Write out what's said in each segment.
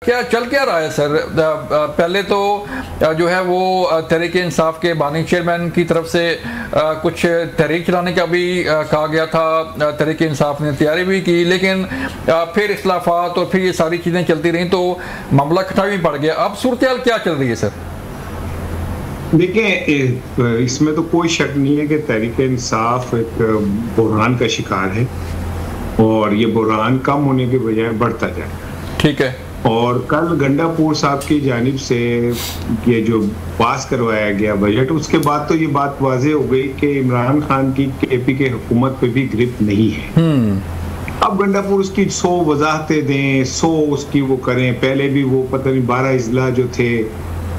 क्या चल क्या रहा है सर? पहले तो जो है वो तहरीक इंसाफ के बानी चेयरमैन की तरफ से कुछ तहरीक चलाने का भी कहा गया था, तहरीक इंसाफ ने तैयारी भी की, लेकिन फिर इख्लाफात और फिर ये सारी चीज़ें चलती रहीं तो मामला खटा भी पड़ गया। अब सूरत हाल क्या चल रही है सर? देखिए, इसमें तो कोई शक नहीं है कि तहरीक इंसाफ एक बुरहान का शिकार है और ये बुरहान कम होने के बजाय बढ़ता जाए। ठीक है। और कल गंडापुर साहब की जानिब से ये जो पास करवाया गया बजट, उसके बाद तो ये बात वाज़ेह हो गई कि इमरान खान की केपी के हुकूमत पे भी ग्रिप नहीं है। अब गंडापुर उसकी 100 वजाहतें दें, 100 उसकी वो करें। पहले भी वो पता नहीं 12 इजला जो थे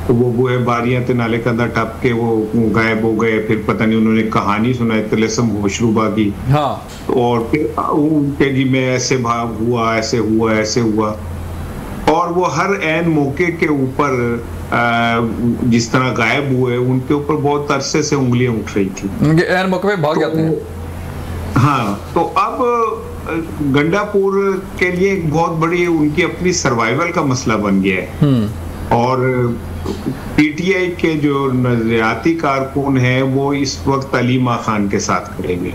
वो है बारियां थे नाले कंधा टप के वो गायब हो गए। फिर पता नहीं उन्होंने कहानी सुनाई तिलस्म होशरूबा की। हाँ। और फिर उनके जी में ऐसे भाग हुआ, ऐसे हुआ, ऐसे हुआ, और वो हर ऐन मौके के ऊपर जिस तरह गायब हुए उनके ऊपर बहुत अरसे से उंगलियां उठ रही थी। ऐन मौके पे भाग जाते हैं। हाँ, तो अब गंडापुर के लिए एक बहुत बड़ी उनकी अपनी सर्वाइवल का मसला बन गया है। और पीटीआई के जो नजरियाती कारकुन है वो इस वक्त अली मां खान के साथ करेंगे।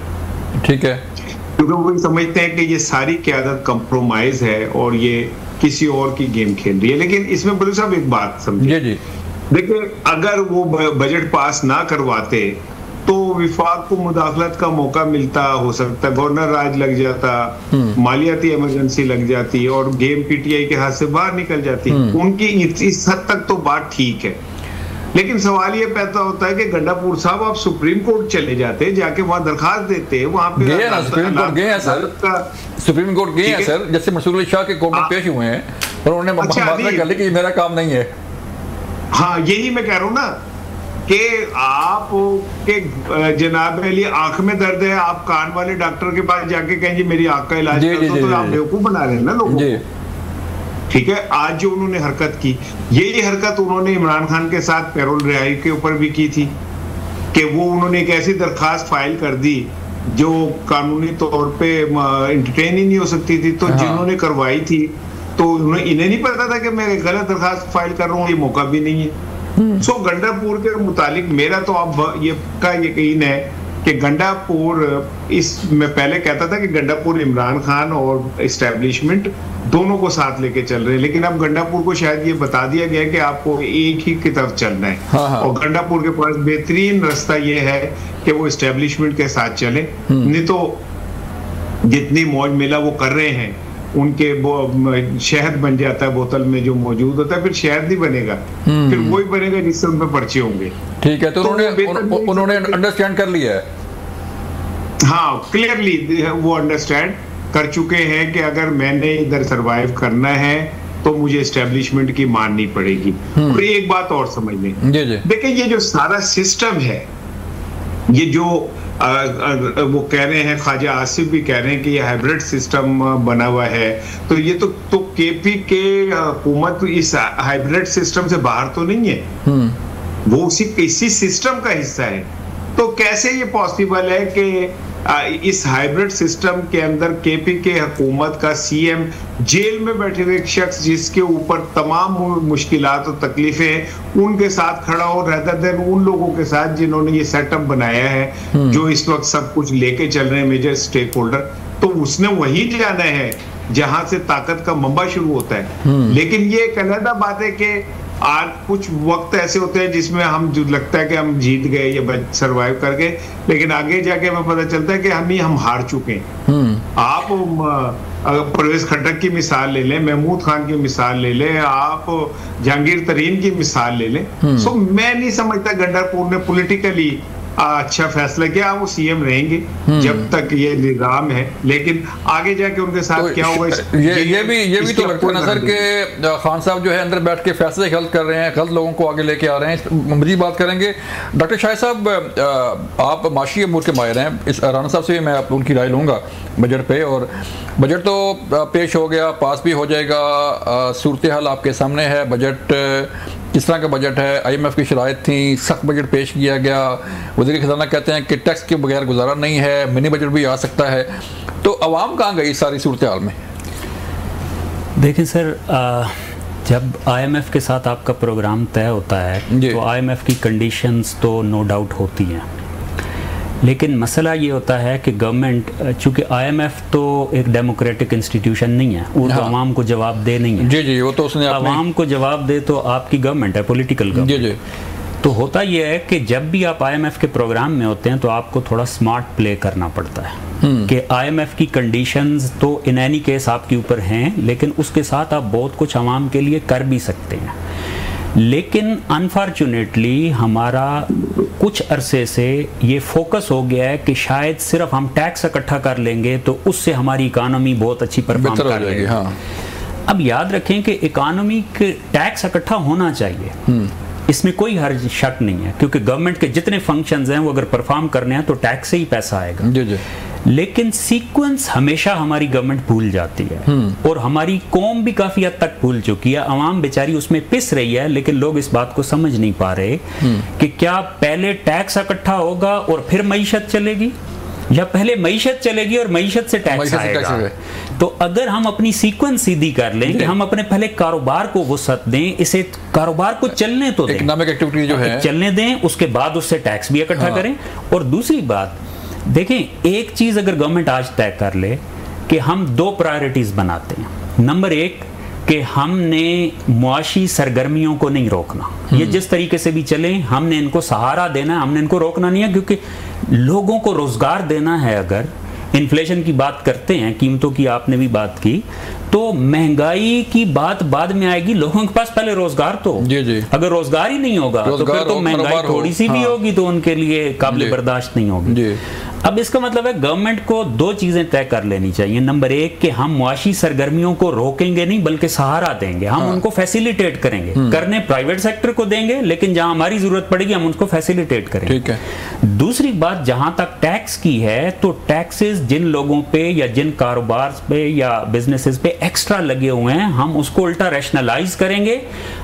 ठीक है। क्योंकि वो समझते हैं कि ये सारी क़यादत कंप्रोमाइज है और ये किसी और की गेम खेल रही है। लेकिन इसमें बलू साहब एक बात समझिए, देखिए, अगर वो बजट पास ना करवाते तो विफाक को मुदाखलत का मौका मिलता, हो सकता गवर्नर राज लग जाता, मालियाती इमरजेंसी लग जाती और गेम पीटीआई के हाथ से बाहर निकल जाती। उनकी इस हद तक तो बात ठीक है, लेकिन सवाल ये पैदा होता है कि गंडापुर साहब आप सुप्रीम कोर्ट चले जाते, जाके वहां दरखास्त देते, वहां पे सुप्रीम कोर्ट गए हैं सर, सुप्रीम कोर्ट गए हैं सर, जैसे मशहूर अली शाह के कोर्ट में पेश हुए हैं और उन्होंने बात कर ली कि मेरा काम नहीं है। हाँ, यही मैं कह रहा हूँ ना कि आप के जनाब अली आंख में दर्द है, आप कान वाले डॉक्टर के पास जाके कहें जी मेरी आंख का इलाज कर दो, तो आप बेवकूफ बना रहे हैं ना लोगों को। ठीक है। आज जो उन्होंने हरकत की, यही हरकत उन्होंने इमरान खान के साथ पैरोल रिहाई के ऊपर भी की थी कि वो उन्होंने एक ऐसी दरखास्त फाइल कर दी जो कानूनी तौर पे एंटरटेन ही नहीं हो सकती थी। तो जिन्होंने करवाई थी तो इन्हें नहीं पता था कि मैं गलत दरखास्त फाइल कर रहा हूँ, ये मौका भी नहीं है। सो गंडापुर के मुतालिक मेरा तो अब ये पक्का यकीन है कि गंडापुर, मैं पहले कहता था कि गंडापुर इमरान खान और एस्टेब्लिशमेंट दोनों को साथ लेके चल रहे हैं, लेकिन अब गंडापुर को शायद ये बता दिया गया कि आपको एक ही की तरफ चलना है। हाँ। और गंडापुर के पास बेहतरीन रास्ता ये है कि वो एस्टेब्लिशमेंट के साथ चले, नहीं तो जितनी मौज मेला वो कर रहे हैं उनके शहद बन जाता है बोतल में जो मौजूद होता है, फिर शहद नहीं बनेगा, फिर वही बनेगा जिससे उन पर पर्चे होंगे। ठीक है। तो उन्होंने अंडरस्टैंड कर लिया है। हाँ, क्लियरली वो अंडरस्टैंड कर चुके हैं कि अगर मैंने इधर सरवाइव करना है तो मुझे एस्टेब्लिशमेंट की माननी पड़ेगी। और एक बात और समझ लें, देखिए ये जो सारा सिस्टम है, ये जो वो कह रहे हैं, ख्वाजा आसिफ भी कह रहे हैं कि ये हाइब्रिड सिस्टम बना हुआ है, तो ये तो केपी के हुकूमत इस हाइब्रिड सिस्टम से बाहर तो नहीं है, वो इसी सिस्टम का हिस्सा है। तो कैसे ये पॉसिबल है कि इस हाइब्रिड सिस्टम के अंदर केपी के हुकूमत का सीएम जेल में बैठे हुए एक शख्स जिसके ऊपर तमाम मुश्किलात और तकलीफें उनके साथ खड़ा हो, रहता देन उन लोगों के साथ जिन्होंने ये सेटअप बनाया है, जो इस वक्त सब कुछ लेके चल रहे हैं मेजर स्टेक होल्डर, तो उसने वही जाना है जहां से ताकत का मंबा शुरू होता है। लेकिन ये एक अलग बात है कि आज कुछ वक्त ऐसे होते हैं जिसमें हम जो लगता है कि हम जीत गए या सरवाइव कर गए, लेकिन आगे जाके हमें पता चलता है कि हम हार चुके हैं। आप परवेज खट्टक की मिसाल ले लें, महमूद खान की मिसाल ले लें, आप जहांगीर तरीन की मिसाल ले लें। सो मैं नहीं समझता गंडापुर ने पॉलिटिकली अच्छा फैसला किया, वो सीएम रहेंगे जब तक ये निजाम है, लेकिन आगे जाके उनके साथ तो क्या होगा ये भी तो लगता है ना सर कि खान साहब जो है अंदर बैठ के फैसले गलत कर रहे हैं, गलत लोगों को आगे लेके आ रहे हैं। मजीद बात करेंगे। डॉक्टर शाहिद साहब, आप माशी अमूर के माहिर हैं, इस राना साहब से मैं उनकी राय लूँगा बजट पे, और बजट तो पेश हो गया, पास भी हो जाएगा, सूरत हाल आपके सामने है। बजट किस तरह का बजट है? IMF की शराइत थी, सख्त बजट पेश किया गया, वज़ीर ख़ज़ाना कहते हैं कि टैक्स के बगैर गुजारा नहीं है, मिनी बजट भी आ सकता है, तो अवाम कहाँ गई सारी सूरत हाल में? देखिए सर, जब आईएमएफ के साथ आपका प्रोग्राम तय होता है तो आईएमएफ की कंडीशंस तो नो डाउट होती हैं, लेकिन मसला ये होता है कि गवर्नमेंट, चूंकि आईएमएफ तो एक डेमोक्रेटिक इंस्टीट्यूशन नहीं है, वो तो आवाम को जवाब दे नहीं है। जी जी, वो तो उसने आवाम को जवाब दे तो आपकी गवर्नमेंट है, पॉलिटिकल गवर्नमेंट। जी जी। तो होता यह है कि जब भी आप आईएमएफ के प्रोग्राम में होते हैं तो आपको थोड़ा स्मार्ट प्ले करना पड़ता है कि आईएमएफ की कंडीशंस तो इन एनी केस आपके ऊपर हैं, लेकिन उसके साथ आप बहुत कुछ आवाम के लिए कर भी सकते हैं। लेकिन अनफॉर्चुनेटली हमारा कुछ अरसे से ये फोकस हो गया है कि शायद सिर्फ हम टैक्स इकट्ठा कर लेंगे तो उससे हमारी इकानमी बहुत अच्छी परफॉर्म कर लेगी। हाँ। अब याद रखें कि इकानमी के टैक्स इकट्ठा होना चाहिए, इसमें कोई हर्ज शक नहीं है, क्योंकि गवर्नमेंट के जितने फंक्शंस हैं वो अगर परफॉर्म करने हैं तो टैक्स से ही पैसा आएगा। जी जी। लेकिन सीक्वेंस हमेशा हमारी गवर्नमेंट भूल जाती है, और हमारी कौम भी काफी हद तक भूल चुकी है। अवाम बेचारी उसमें पिस रही है, लेकिन लोग इस बात को समझ नहीं पा रहे कि क्या पहले टैक्स इकट्ठा होगा और फिर मईशत चलेगी, या पहले मईशत चलेगी और मईशत से टैक्स आएगा। तो अगर हम अपनी सीक्वेंस सीधी कर लें कि हम अपने पहले कारोबार को वुसअत दें, इसे कारोबार को चलने तो दें, इकोनॉमिक एक्टिविटी जो है चलने दें, उसके बाद उससे टैक्स भी इकट्ठा करें। और दूसरी बात देखें, एक चीज अगर गवर्नमेंट आज तय कर ले कि हम 2 प्रायोरिटीज बनाते हैं। नंबर 1 कि हमने मुआशी सरगर्मियों को नहीं रोकना, ये जिस तरीके से भी चले हमने इनको सहारा देना है, हमने इनको रोकना नहीं है, क्योंकि लोगों को रोजगार देना है। अगर इन्फ्लेशन की बात करते हैं, कीमतों की आपने भी बात की, तो महंगाई की बात बाद में आएगी, लोगों के पास पहले रोजगार तो। जी जी। अगर रोजगार ही नहीं होगा तो फिर तो महंगाई थोड़ी सी भी होगी तो उनके लिए काबिल बर्दाश्त नहीं होगी। अब इसका मतलब है गवर्नमेंट को 2 चीजें तय कर लेनी चाहिए। नंबर 1 कि हम मुआशी सरगर्मियों को रोकेंगे नहीं बल्कि सहारा देंगे, हम उनको फैसिलिटेट करेंगे, करने प्राइवेट सेक्टर को देंगे, लेकिन जहां हमारी जरूरत पड़ेगी हम उनको फैसिलिटेट करेंगे। ठीक है। दूसरी बात, जहां तक टैक्स की है, तो टैक्सेस जिन लोगों पे या जिन कारोबार पे या बिजनेसेस पे एक्स्ट्रा लगे हुए हैं हम उसको उल्टा रैशनलाइज करेंगे।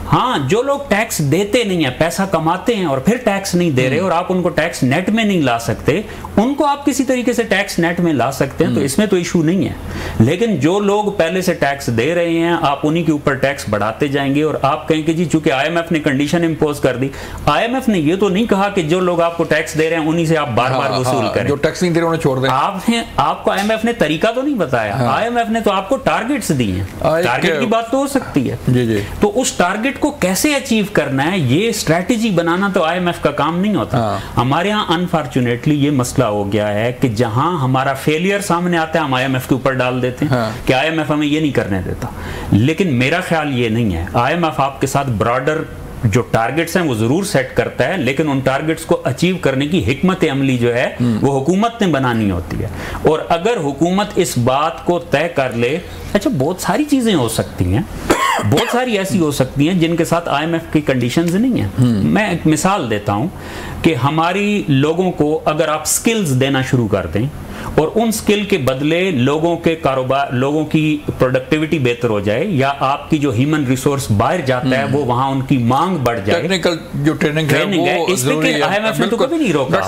हाँ, जो लोग टैक्स देते नहीं है, पैसा कमाते हैं और फिर टैक्स नहीं दे रहे और आप उनको टैक्स नेट में नहीं ला सकते, उनको आप किसी तरीके से टैक्स नेट में ला सकते हैं, तो इसमें तो इशू नहीं है। लेकिन जो लोग पहले से टैक्स दे रहे हैं आप उन्हीं के ऊपर टैक्स बढ़ाते जाएंगे और आप कहेंगे जी चूंकि आईएमएफ ने कंडीशन इंपोज कर दी। आईएमएफ ने ये तो नहीं कहा कि जो लोग आपको टैक्स दे रहे हैं उन्हीं से आप बार बार वसूल करें, जो टैक्स नहीं दे रहे उन्हें छोड़ दें। आपको आईएमएफ ने तरीका तो नहीं बताया। आईएमएफ ने तो आपको टारगेट्स दिए हैं, टारगेट की बात तो हो सकती है। जी जी। तो उस टारगेट को कैसे अचीव करना है, ये स्ट्रेटेजी बनाना तो आईएमएफ का काम नहीं होता। हमारे यहाँ अनफॉर्चुनेटली ये मसला हो गया है कि जहां हमारा फेलियर सामने आता है हम आईएमएफ के ऊपर डाल देते हैं कि आईएमएफ हमें ये नहीं करने देता। लेकिन मेरा ख्याल ये नहीं है, आईएमएफ आपके साथ ब्रॉडर जो टारगेट्स हैं वो जरूर सेट करता है, लेकिन उन टारगेट्स को अचीव करने की हिकमत अमली जो है वो हुकूमत ने बनानी होती है। और अगर हुकूमत इस बात को तय कर ले, अच्छा बहुत सारी चीजें हो सकती हैं, बहुत सारी ऐसी हो सकती हैं जिनके साथ आईएमएफ की कंडीशंस नहीं है। मैं एक मिसाल देता हूं कि हमारी लोगों को अगर आप स्किल्स देना शुरू कर दें और उन स्किल के बदले लोगों के कारोबार, लोगों की प्रोडक्टिविटी बेहतर हो जाए, या आपकी जो ह्यूमन रिसोर्स बाहर जाता है वो वहां उनकी मांग बढ़ जाए, टेक्निकल जो ट्रेनिंग है वो इस पे आईएमएफ ने तो कभी नहीं रोका।